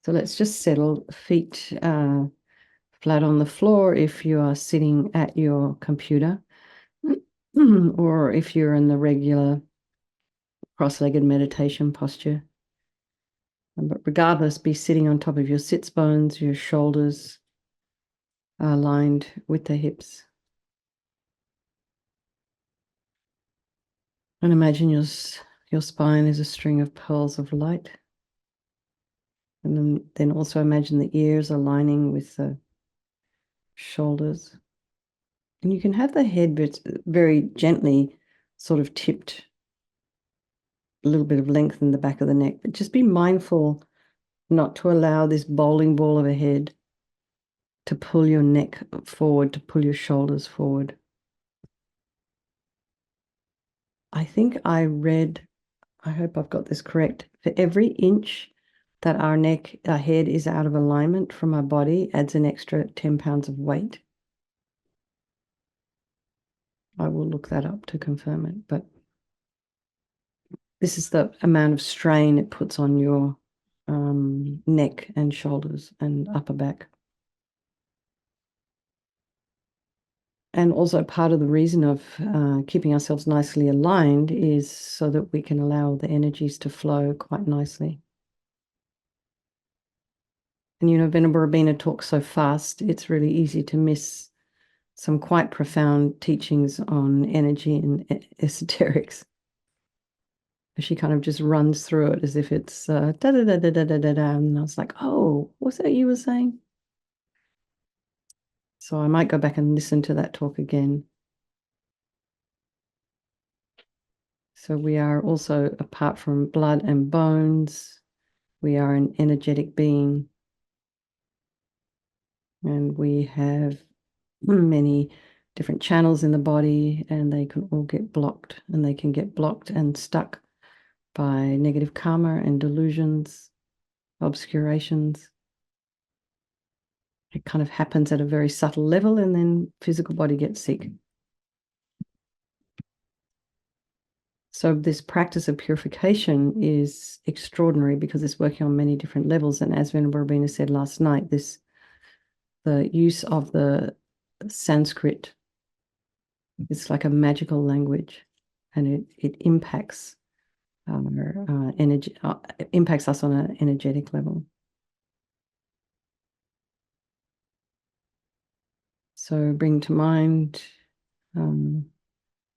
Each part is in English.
So let's just settle, feet flat on the floor if you are sitting at your computer, or if you're in the regular cross-legged meditation posture. But regardless, be sitting on top of your sits bones, your shoulders are aligned with the hips. And imagine your spine is a string of pearls of light. And then also imagine the ears aligning with the shoulders. And you can have the head very gently sort of tipped, a little bit of length in the back of the neck, but just be mindful not to allow this bowling ball of a head to pull your neck forward, to pull your shoulders forward. I think I read, I hope I've got this correct, for every inch that our head is out of alignment from our body adds an extra 10 pounds of weight. I will look that up to confirm it, but this is the amount of strain it puts on your neck and shoulders and upper back. And also part of the reason of keeping ourselves nicely aligned is so that we can allow the energies to flow quite nicely. And Venerable Robina talks so fast, it's really easy to miss some quite profound teachings on energy and esoterics. She kind of just runs through it as if it's da da da da da da da da. And I was like, oh, what's that you were saying? So I might go back and listen to that talk again. So we are also, apart from blood and bones, we are an energetic being. And we have many different channels in the body, and they can all get blocked, and they can get blocked and stuck by negative karma and delusions, obscurations. It kind of happens at a very subtle level, and then physical body gets sick. So this practice of purification is extraordinary because it's working on many different levels. And as Venerable Robina said last night, the use of the Sanskrit, it's like a magical language, and it impacts our energy, impacts us on an energetic level. So bring to mind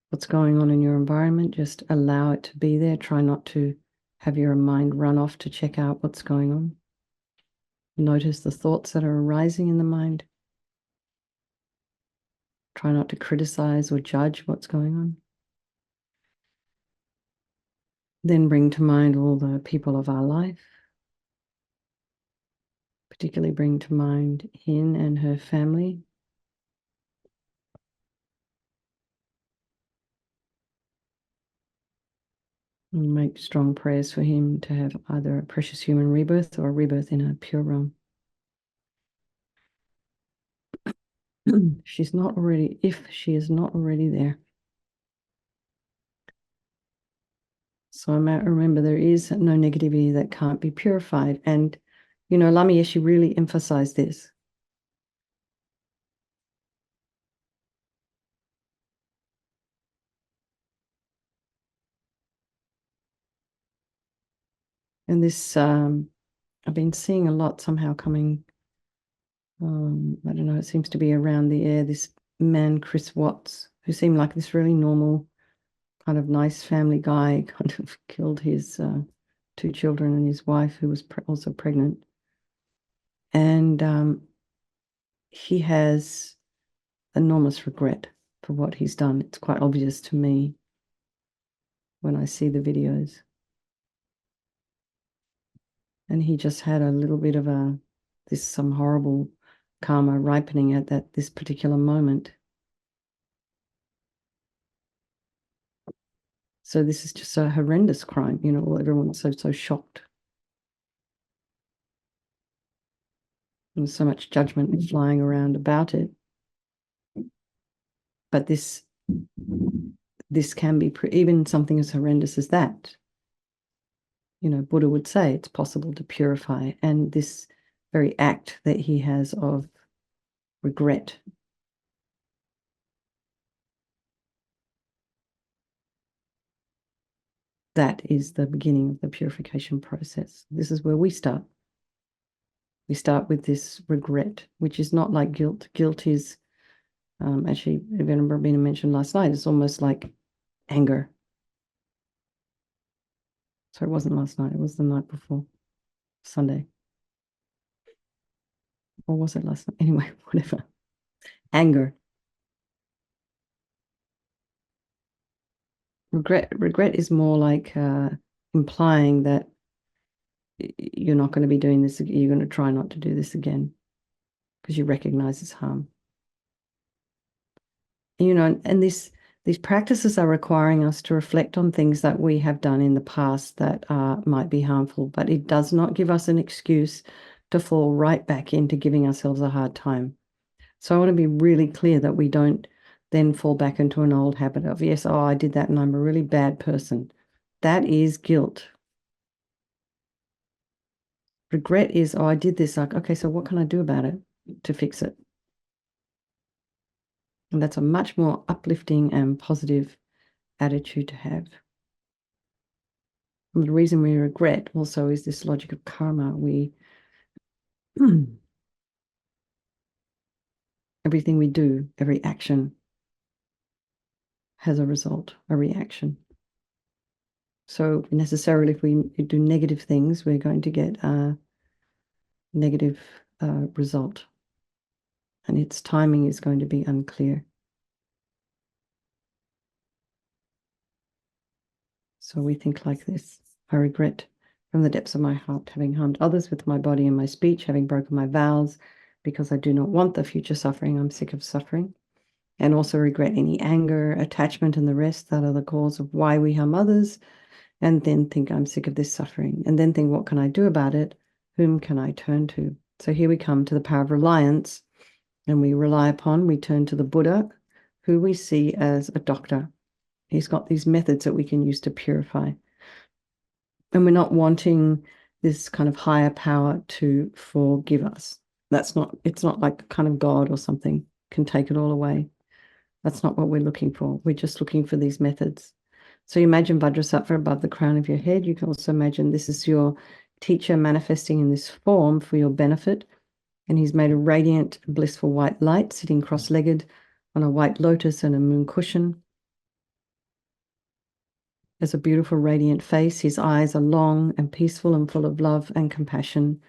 what's going on in your environment. Just allow it to be there. Try not to have your mind run off to check out what's going on. Notice the thoughts that are arising in the mind. Try not to criticize or judge what's going on. Then bring to mind all the people of our life. Particularly bring to mind Hin and her family. And make strong prayers for him to have either a precious human rebirth or a rebirth in a pure realm. If she is not already there. So remember, there is no negativity that can't be purified. And, Lama Yeshe really emphasized this. And this, I've been seeing a lot somehow coming, I don't know, it seems to be around the air, this man, Chris Watts, who seemed like this really normal, kind of nice family guy, kind of killed his 2 children and his wife, who was also pregnant. And he has enormous regret for what he's done. It's quite obvious to me when I see the videos. And he just had a little bit of some horrible karma ripening at this particular moment. So this is just a horrendous crime, everyone's so shocked. There's so much judgment flying around about it. But this can be, even something as horrendous as that, Buddha would say it's possible to purify. And this very act that he has of regret, that is the beginning of the purification process. This is where we start. We start with this regret, which is not like guilt. Guilt is, actually, Venerable Bina mentioned last night, it's almost like anger. So it wasn't last night, it was the night before, Sunday. Or was it last night? Anyway, whatever. Anger. Regret is more like implying that you're not going to be doing this. You're going to try not to do this again because you recognize its harm. And these practices are requiring us to reflect on things that we have done in the past that might be harmful, but it does not give us an excuse to fall right back into giving ourselves a hard time. So I want to be really clear that we don't then fall back into an old habit of, yes, oh, I did that and I'm a really bad person. That is guilt. Regret is, oh, I did this. Like, okay, so what can I do about it to fix it? And that's a much more uplifting and positive attitude to have. And the reason we regret also is this logic of karma. Everything we do, every action has a result, a reaction. So necessarily, if we do negative things, we're going to get a negative result. And its timing is going to be unclear. So we think like this. I regret from the depths of my heart having harmed others with my body and my speech, having broken my vows, because I do not want the future suffering. I'm sick of suffering. And also regret any anger, attachment, and the rest that are the cause of why we harm others. And then think, I'm sick of this suffering. And then think, what can I do about it? Whom can I turn to? So here we come to the power of reliance. And we turn to the Buddha, who we see as a doctor. He's got these methods that we can use to purify. And we're not wanting this kind of higher power to forgive us. It's not like kind of God or something can take it all away. That's not what we're looking for. We're just looking for these methods. So you imagine Vajrasattva above the crown of your head. You can also imagine this is your teacher manifesting in this form for your benefit. And he's made a radiant, blissful white light sitting cross-legged on a white lotus and a moon cushion. Has a beautiful, radiant face. His eyes are long and peaceful and full of love and compassion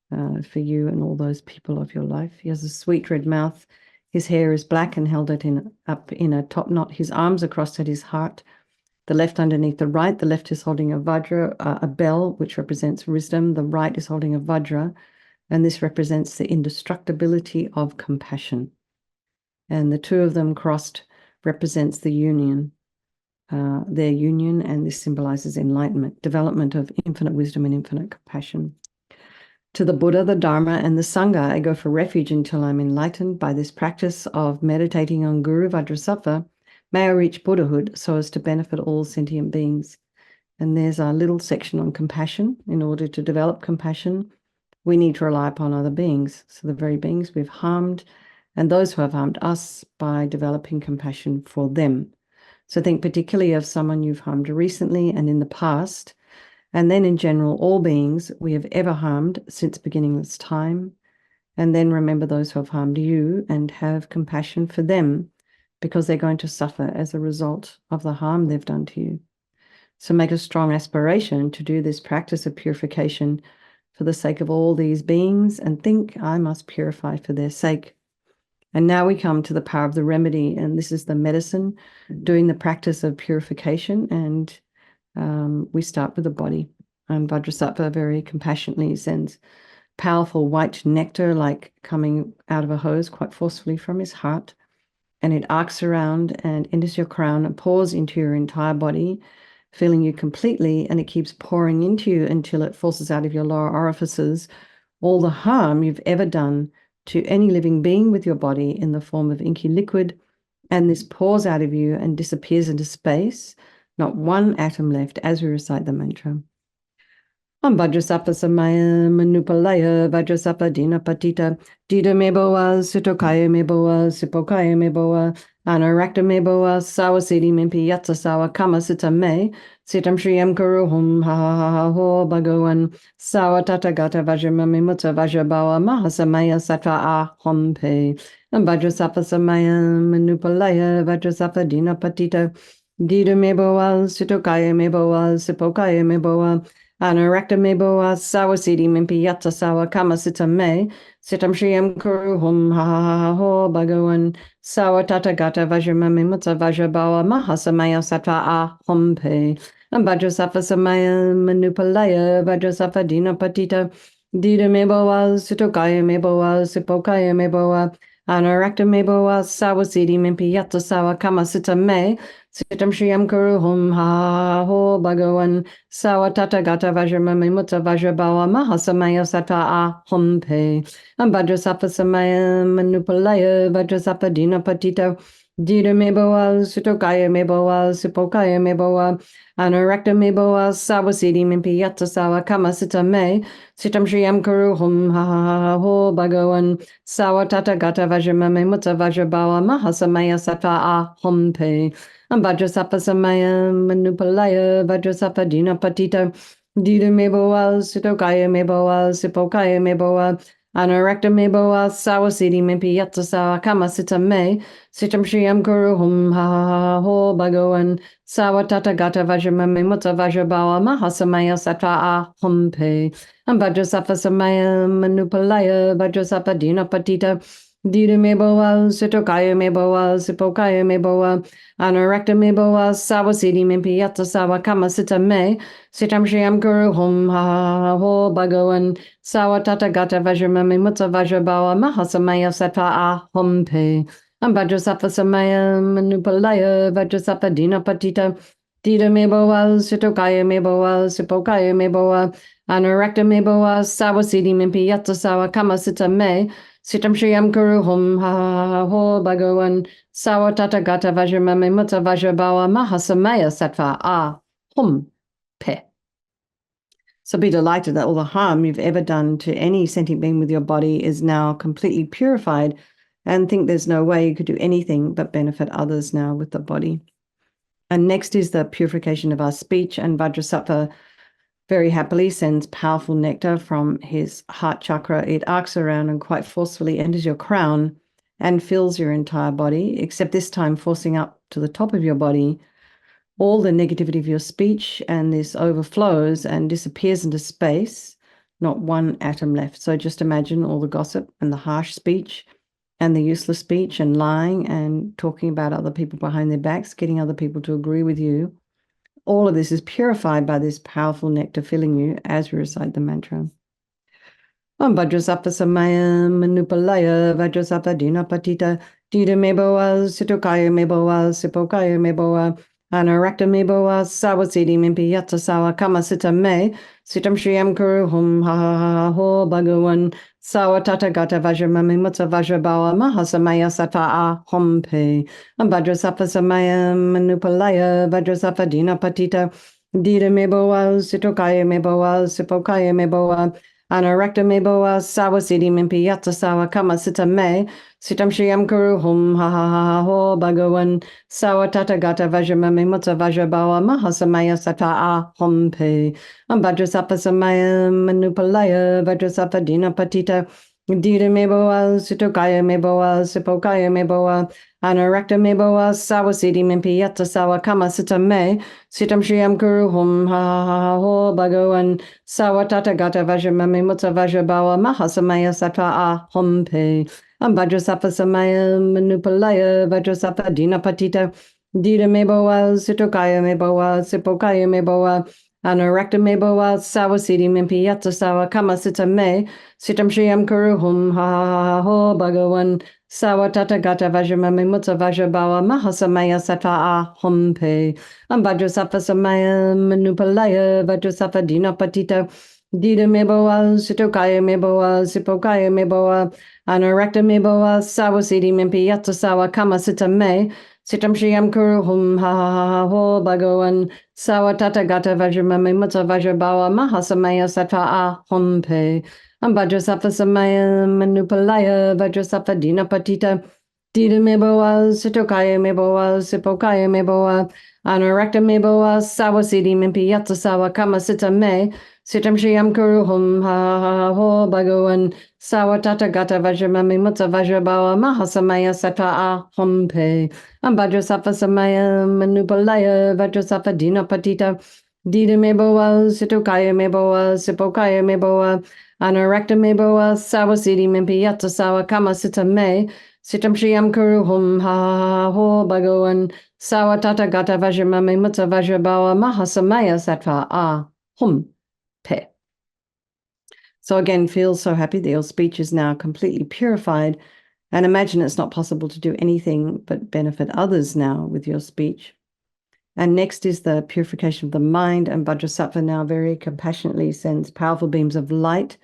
for you and all those people of your life. He has a sweet red mouth. His hair is black and held up in a top knot. His arms are crossed at his heart, the left underneath the right. The left is holding a vajra, a bell, which represents wisdom. The right is holding a vajra, and this represents the indestructibility of compassion. And the two of them crossed represents the union. Their union, and this symbolizes enlightenment, development of infinite wisdom and infinite compassion. To the Buddha, the Dharma, and the Sangha, I go for refuge until I'm enlightened by this practice of meditating on Guru Vajrasattva. May I reach Buddhahood so as to benefit all sentient beings. And there's our little section on compassion. In order to develop compassion, we need to rely upon other beings. So the very beings we've harmed and those who have harmed us by developing compassion for them. So think particularly of someone you've harmed recently and in the past, and then in general, all beings we have ever harmed since beginningless time. And then remember those who have harmed you and have compassion for them because they're going to suffer as a result of the harm they've done to you. So make a strong aspiration to do this practice of purification for the sake of all these beings and think, I must purify for their sake. And now we come to the power of the remedy, and this is the medicine, doing the practice of purification. And we start with the body. And Vajrasattva very compassionately sends powerful white nectar, like coming out of a hose quite forcefully from his heart. And it arcs around and enters your crown and pours into your entire body, filling you completely. And it keeps pouring into you until it forces out of your lower orifices all the harm you've ever done to any living being with your body in the form of inky liquid, and this pours out of you and disappears into space, not one atom left as we recite the mantra. Vajrasattva Samaya Manupalaya Vajrasattva Dina Patita Dita Meboa Sutokaya Meboa Sipokaya Meboa Anarakta Meboa Sawasiti Mimpi Yatsa Sawa Kama Sita Me Sitam Shriyam Kuruhum Ha Ha Ha Ha Ho Bhagawan Sawa Tata Gata Vajramami Mutta Vajrabawa Mahasamaya Sattva Ah Hom Pe Vajrasattva Samaya Manupalaya Vajrasattva Dina Patita Dita Meboa Sutokaya Meboa Sipokaya Meboa Anarakta meboa sawasiti mimpi yatsa sawa kama sita me sitam shriyam kuruhum ha ha ha ha ho bhagawan sawa tata gata vajramami mutta vajrabawa mahasamaya sattva ah hom pe vajrasattva samaya manupalaya vajrasattva dina patita dida meboa sutokaya meboa sipokaya meboa Anarakta meboa sawasiti mimpi yatsa sawa kama sita me sitam shriyam kuruhum ha ha ha ho bhagawan Sawa tata gata vajramami mutta vajrabawa mahasamaya sattva ah hom pe vajrasattva samaya manupalaya vajrasattva dina patita dida meboa sutokaya meboa sipokaya meboa anarakta meboa sawasiti mimpi yatsa sawa kama sita me sitam shriyam kuruhum ha ha ha ha ho bhagawan sawa tata gata vajramami mutta vajrabawa mahasamaya sattva ah hom pe Vajrasattva samaya manupalaya vajrasattva dina patita dida meboa sutokaya meboa sipokaya meboa anarakta meboa sawasiti mimpi yatsa sawa kama sita me sitam shriyam kuruhum ha ha ha ho bhagawan sawa tata gata vajramami mutta vajrabawa mahasamaya sattva ah hom pe vajrasattva samaya manupalaya vajrasattva dina patita dida meboa sutokaya meboa sipokaya meboa Anarakta meboa sawasiti mimpi yatsa sawa kama sita me sitam shriyam kuruhum ha ha ha ho bhagawan sawa tata gata vajramami mutta vajrabawa mahasamaya sattva ah hom pe vajrasattva samaya manupalaya vajrasattva dina patita dida meboa sutokaya meboa sipokaya meboa Anarakta meboa sawasiti mimpi yatsa sawa kama sita me sitam shriyam kuruhum ha ha ha ho bhagawan Sawa tata gata vajramami mutta vajrabawa mahasamaya sattva ah hum pe. So be delighted that all the harm you've ever done to any sentient being with your body is now completely purified, and think there's no way you could do anything but benefit others now with the body. And next is the purification of our speech, and Vajrasattva very happily sends powerful nectar from his heart chakra. It arcs around and quite forcefully enters your crown and fills your entire body, except this time forcing up to the top of your body all the negativity of your speech, and this overflows and disappears into space, not one atom left. So just imagine all the gossip and the harsh speech and the useless speech and lying and talking about other people behind their backs, getting other people to agree with you. All of this is purified by this powerful nectar filling you as we recite the mantra. Vajrasattva samaya manupalaya vajrasattva dina patita dida meboa sitokaya meboa sipokaya meboa anarakta meboa sawasiti mimpi yatsa sawa kama sita me sitam shriyam kuruhum ha ha ha ho bhagawan sawa tata gata vajramami mutta vajrabawa mahasamaya sattva ah hom pe vajrasattva samaya manupalaya vajrasattva dina patita dida meboa sitokaya meboa sipokaya meboa Anarakta meboa sawasiti mimpi yatsa sawa kama sita me sitam shriyam kuruhum ha ha ha ha ho bhagawan sawa tata gata vajramami mutta vajrabawa mahasamaya sattva ah hom pe vajrasattva samaya manupalaya vajrasattva dina patita dida meboa sutokaya meboa sipokaya meboa anarakta meboa sawasiti mimpi yatsa sawa kama sita me sitam shriyam kuruhum ha ha ha ha ho bhagawan Sawa tata gata vajramami mutta vajrabawa mahasamaya sattva ah hom pe vajrasattva samaya manupalaya vajrasattva dina patita dida meboa sutokaya meboa sipokaya meboa anarakta meboa sawasiti mimpi yatsa sawa kama sita me sitam shriyam kuruhum ha ha ha ha ho bhagawan sawa tata gata vajramami mutta vajrabawa mahasamaya sattva ah hom pe vajrasattva samaya manupalaya vajrasattva dina patita dida meboa sutokaya meboa sipokaya meboa anarakta meboa sawasiti mimpi yatsa sawa kama sita me Sitam Shriyam Kuru Hum Ha Ha Ha Ha Ho Bhagavan Sawatata Gata Vajramami Mutta Vajrabawa Mahasamaya Sattva A Hum Pe Vajrasattva Samaya Manupalaya Vajrasattva Dina Patita Dida Meboa Sitokaya Meboa Sipokaya Meboa Anarakta Meboa Sawasidi Mimpi Yatsa Sawa Kama Sita Me Sitam Shriyam Kuru Hum Ha Ha Ha Ho Bhagavan Sawatata Gata Vajramami Mutta Vajrabawa Mahasamaya Sattva A Hum Pe Vajrasattva Samaya Manupalaya Vajrasattva Dina Patita Dida Meboa Sitokaya Meboa Sipokaya Meboa Anarakta Meboa Sawasidi Mimpi Yatsa Sawa Kama Sita Me Sitam Shriyam Kuru Hum Ha Ha Ha Ho Bhagavan Sawatata Gata Vajramami Mutta Vajrabawa Mahasamaya Sattva A Hum Pe. So again, feel so happy that your speech is now completely purified, and imagine it's not possible to do anything but benefit others now with your speech. And next is the purification of the mind, and Vajrasattva now very compassionately sends powerful beams of light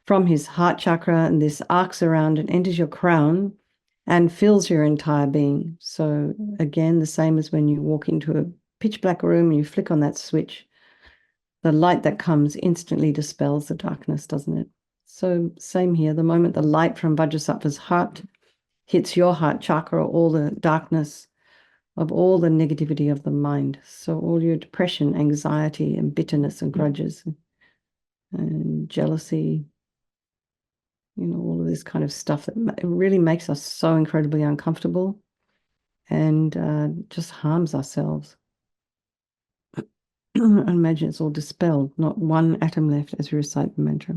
from his heart chakra, and this arcs around and enters your crown and fills your entire being. So again, the same as when you walk into a pitch black room and you flick on that switch, the light that comes instantly dispels the darkness, doesn't it? So same here, the moment the light from Vajrasattva's heart hits your heart chakra, all the darkness of all the negativity of the mind. So all your depression, anxiety, and bitterness and grudges and jealousy, all of this kind of stuff that really makes us so incredibly uncomfortable and just harms ourselves. Imagine it's all dispelled, not one atom left as we recite the mantra.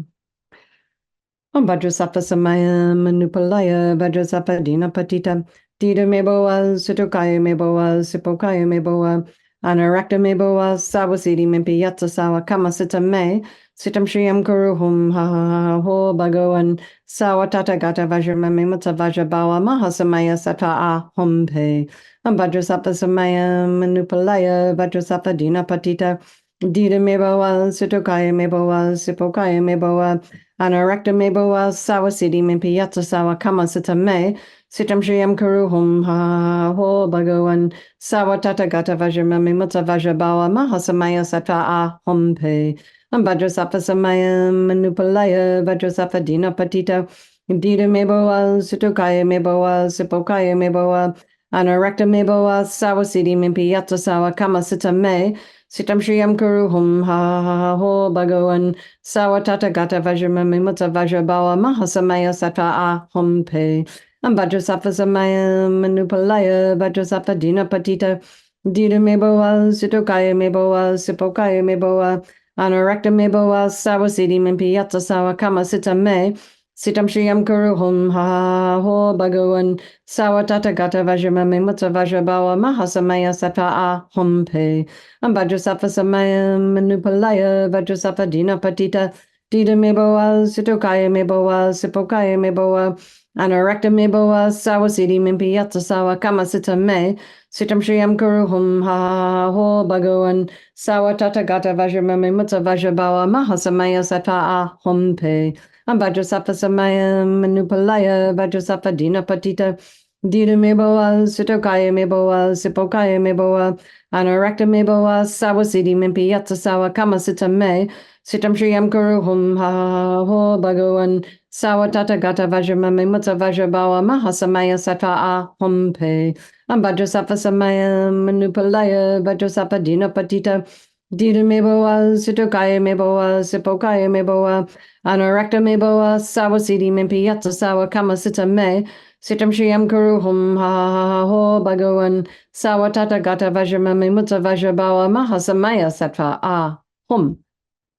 Om Vajrasattva Samaya Manupalaya Vajrasattva Dina Patita Dida Meboa Sutokaya Meboa Sipokaya Meboa Anarakta Meboa Sawasidi Mimpi Yatsa Sawa Kama Sita Me Sitam Shriyam Kuru Hum Ha Ha Ha Ho Bhagavan Sawatata Gata Vajramami Mutta Vajrabawa Mahasamaya Sattva A Hum Pe Vajrasattva Samaya Manupalaya Vajrasattva Dina Patita Dida Meboa Sutokaya Meboa Sipokaya Meboa Anarakta Meboa Sawasidi Mimpi Yatsa Sawa Kama Sita Me Sitam Shriyam Kuru Hum Ha Ha Ho Bhagavan Sawatata Gata Vajramami Mutta Vajrabawa Mahasamaya Sattva A Hum Pe Vajrasattva Samaya Manupalaya Vajrasattva Dina Patita Dida Meboa Sutokaya Meboa Sipokaya Meboa Anarakta Meboa Sawasidi Mimpi Yatsa Sawa Kama Sita Me Sitam Shriyam Kuru Hum Ha Ha Ho Bhagavan Sawatata Gata Vajramami Mutta Vajrabawa Mahasamaya Sattva A Hum Pe Vajrasattva Samaya Manupalaya Vajrasattva Dina Patita Dida Meboa Sitokaya Meboa Sipokaya Meboa Anarakta Meboa Sawasidi Mimpi Yatsa Sawa Kama Sita Me Sitam Shriyam Kuru Hum Ha Ha Ho Bhagavan Sawatata Gata Vajramami Mutta Vajrabawa Mahasamaya Sattva A Hum Pe Vajrasattva Samaya Manupalaya Vajrasattva Dina Patita Dida Meboa Sitokaya Meboa Sipokaya Meboa Anarakta Meboa Sawasidi Mimpi Yatsa Sawa Kama Sita Me Sitam Shriyam Kuru Hum Ha Ha Ho Bhagavan Sawatata Gata Vajramami Mutta Vajrabawa Mahasamaya Sattva A Hum Pe Vajrasattva Samaya Manupalaya Vajrasattva Dina Patita Dida Meboa Sitokaya Meboa Sipokaya Meboa Anarakta Meboa Sawasidi Mimpi Yatsa Sawa Kama Sita Me Sitam Shriyam Kuru Hum Ha Ha Ho Bhagavan Sawatata Gata Vajramami Mutta Vajrabawa Mahasamaya Sattva A Hum Pe Vajrasattva Samaya Manupalaya Vajrasattva Dina Patita Dida Meboa Sitokaya Meboa Sipokaya Meboa Anarakta Meboa Sawasidi Mimpi Yatsa Sawa Kama Sita Me Sitam Shriyam Kuru Hum Ha Ha Ho Bhagavan Sawatata Gata Vajramami Mutta Vajrabawa Mahasamaya Sattva A Hum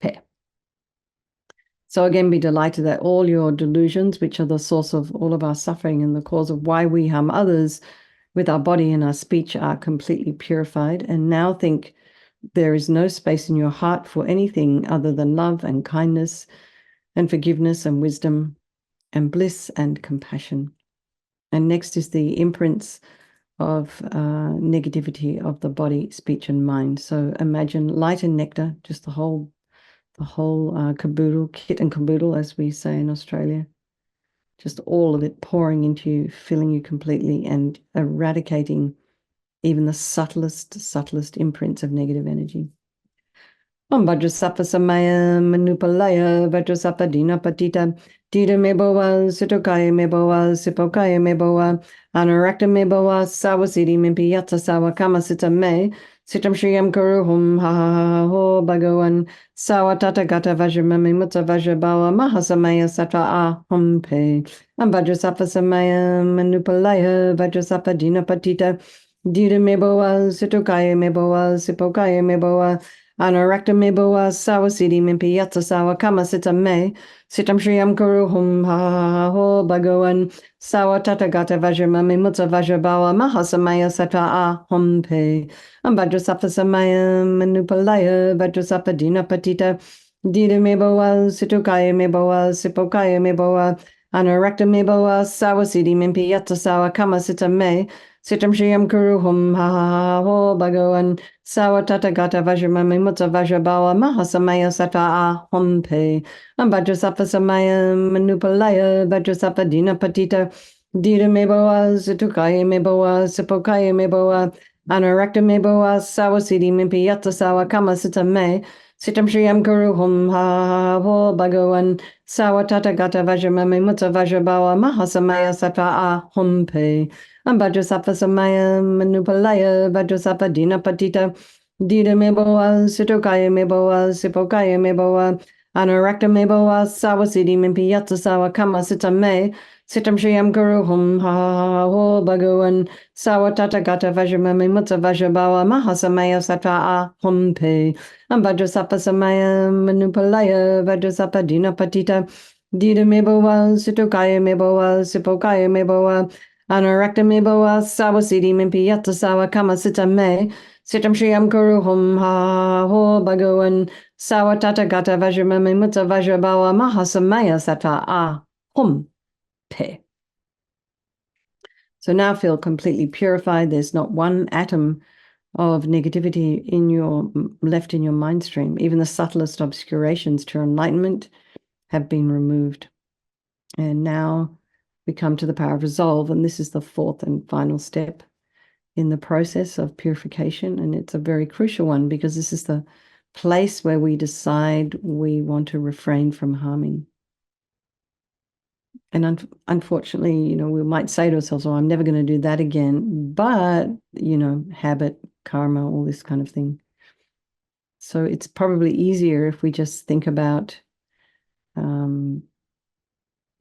Pe. So again, be delighted that all your delusions, which are the source of all of our suffering and the cause of why we harm others with our body and our speech, are completely purified. And now think there is no space in your heart for anything other than love and kindness and forgiveness and wisdom and bliss and compassion. And next is the imprints of negativity of the body, speech, and mind. So imagine light and nectar, just the whole caboodle, kit and caboodle, as we say in Australia. Just all of it pouring into you, filling you completely and eradicating even the subtlest imprints of negative energy. Om Vajrasattva Samaya Manupalaya Vajrasattva Dina Patita Dita Mebowa Sitokaya Mebowa Sipokaya Mebowa Anarakta Mebowa Sawasiti Mimpi Yatsa Sawa Kama Sita Me Sitam Shriyam Kuruhum Ha Ha Ha Ho Bhagawan Sawa Tata Gata Vajramami Mutta Vajrabawa Mahasamaya Sattva Ahum Pe Om Vajrasattva Samaya Manupalaya Vajrasattva Dina Patita Dita Mebowa Sitokaya Mebowa Sipokaya Mebowa Anarakta Mebowa Sawasiti Mimpi Yatsa Sawa Kama Sita Me Sitam Shriyam Kuruhum Ha Ha Ho Bhagawan Sawa Tata Gata Vajramami Mutta Vajrabawa Mahasamaya Sattva Ahum Pe Vajrasattva Samaya Manupalaya Vajrasattva Dina Patita Dita Mebowa Situkaya Mebowa Sipokaya Mebowa Anarakta Mebowa Sawasiti Mimpi Yatsa Sawa Kama Sita Me Sitam Shriyam Kuruhum Ha Ha Ho Bhagawan Sawa Tata Gata Vajramami Mutta Vajrabawa Mahasamaya Sattva Ahum Pe Vajrasattva Samaya Manupalaya Vajrasattva Dina Patita Dita Mebowa Situkaya Mebowa Sipokaya Mebowa Anarakta Mebowa Sawasiti Mimpi Yatsa Sawa Kama Sita Me Sitam Shriyam Kuruhum Ha Ho Bhagawan Sawa Tata Gata Vajramami Mutta Vajrabawa Mahasamaya Sattva Ahum Pe Vajrasattva Samaya Manupalaya Vajrasattva Dina Patita Dita Mebowa Sitokaya Mebowa Sipokaya Mebowa Anarakta Mebowa Sawasiti Mimpi Yatsa Sawa Kama Sita Me Sitam Shriyam Kuruhum Ha Ho Bhagawan Sawa Tata Gata Vajramami Mutta Vajrabawa Mahasamaya Sattva Ahum Pe Vajrasattva Samaya Manupalaya Vajrasattva Dina Patita Dita Mebowa Sitokaya Mebowa Sipokaya Mebowa Anarakta Mebowa Sawasiti Mimpi Yatsa Sawa Kama Sita Me Sitam Shriyam Kuruhum Ha Ho Bhagawan Sawa Tata Gata Vajramami Mutta Vajrabawa Mahasamaya Sattva Ahum Pe. So now feel completely purified. There's not one atom of negativity left in your mind stream. Even the subtlest obscurations to enlightenment have been removed. And now we come to the power of resolve, and this is the fourth and final step in the process of purification. And it's a very crucial one because this is the place where we decide we want to refrain from harming. And unfortunately, we might say to ourselves, oh, I'm never going to do that again. But, habit, karma, all this kind of thing. So it's probably easier if we just think about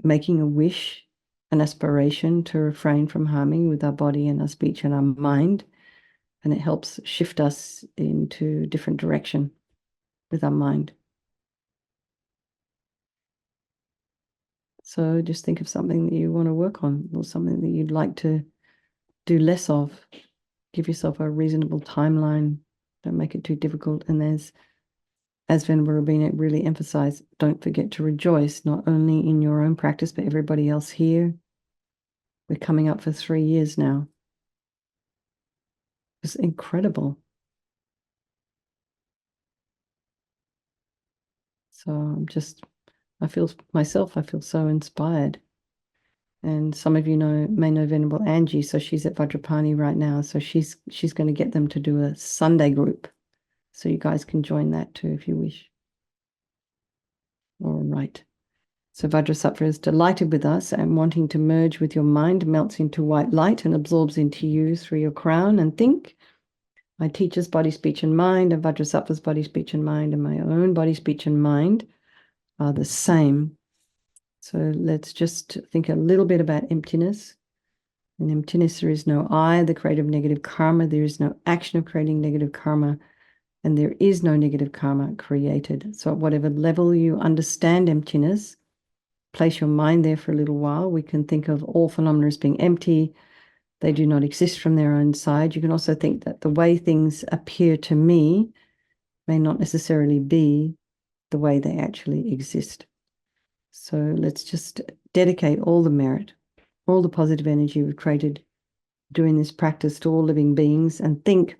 making a wish, an aspiration to refrain from harming with our body and our speech and our mind. And it helps shift us into a different direction with our mind. So just think of something that you want to work on or something that you'd like to do less of. Give yourself a reasonable timeline. Don't make it too difficult. And as Venerable Rabina really emphasized, don't forget to rejoice, not only in your own practice, but everybody else here. We're coming up for 3 years now. It's incredible. So I feel so inspired. And some of you may know Venerable Angie, so she's at Vajrapani right now. So she's going to get them to do a Sunday group. So you guys can join that too if you wish. All right. So Vajrasattva is delighted with us and wanting to merge with your mind, melts into white light and absorbs into you through your crown and think. My teacher's body, speech, and mind, and Vajrasattva's body, speech, and mind, and my own body, speech, and mind are the same. So let's just think a little bit about emptiness. In emptiness, there is no I, the creator of negative karma. There is no action of creating negative karma. And there is no negative karma created. So at whatever level you understand emptiness, place your mind there for a little while. We can think of all phenomena as being empty. They do not exist from their own side. You can also think that the way things appear to me may not necessarily be the way they actually exist. So let's just dedicate all the merit, all the positive energy we've created doing this practice to all living beings and think,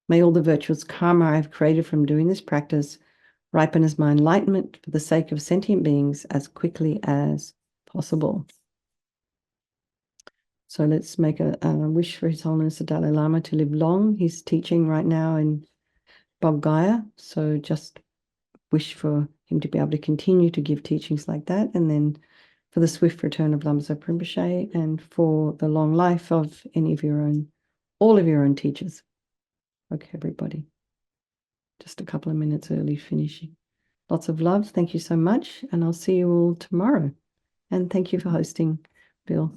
may all the virtuous karma I've created from doing this practice ripen as my enlightenment for the sake of sentient beings as quickly as possible. So let's make a wish for His Holiness the Dalai Lama to live long. He's teaching right now in Bodh Gaya, so just wish for him to be able to continue to give teachings like that, and then for the swift return of Lama Zopa Rinpoche, and for the long life of all of your own teachers. Okay, everybody. Just a couple of minutes early finishing. Lots of love. Thank you so much, and I'll see you all tomorrow. And thank you for hosting, Bill.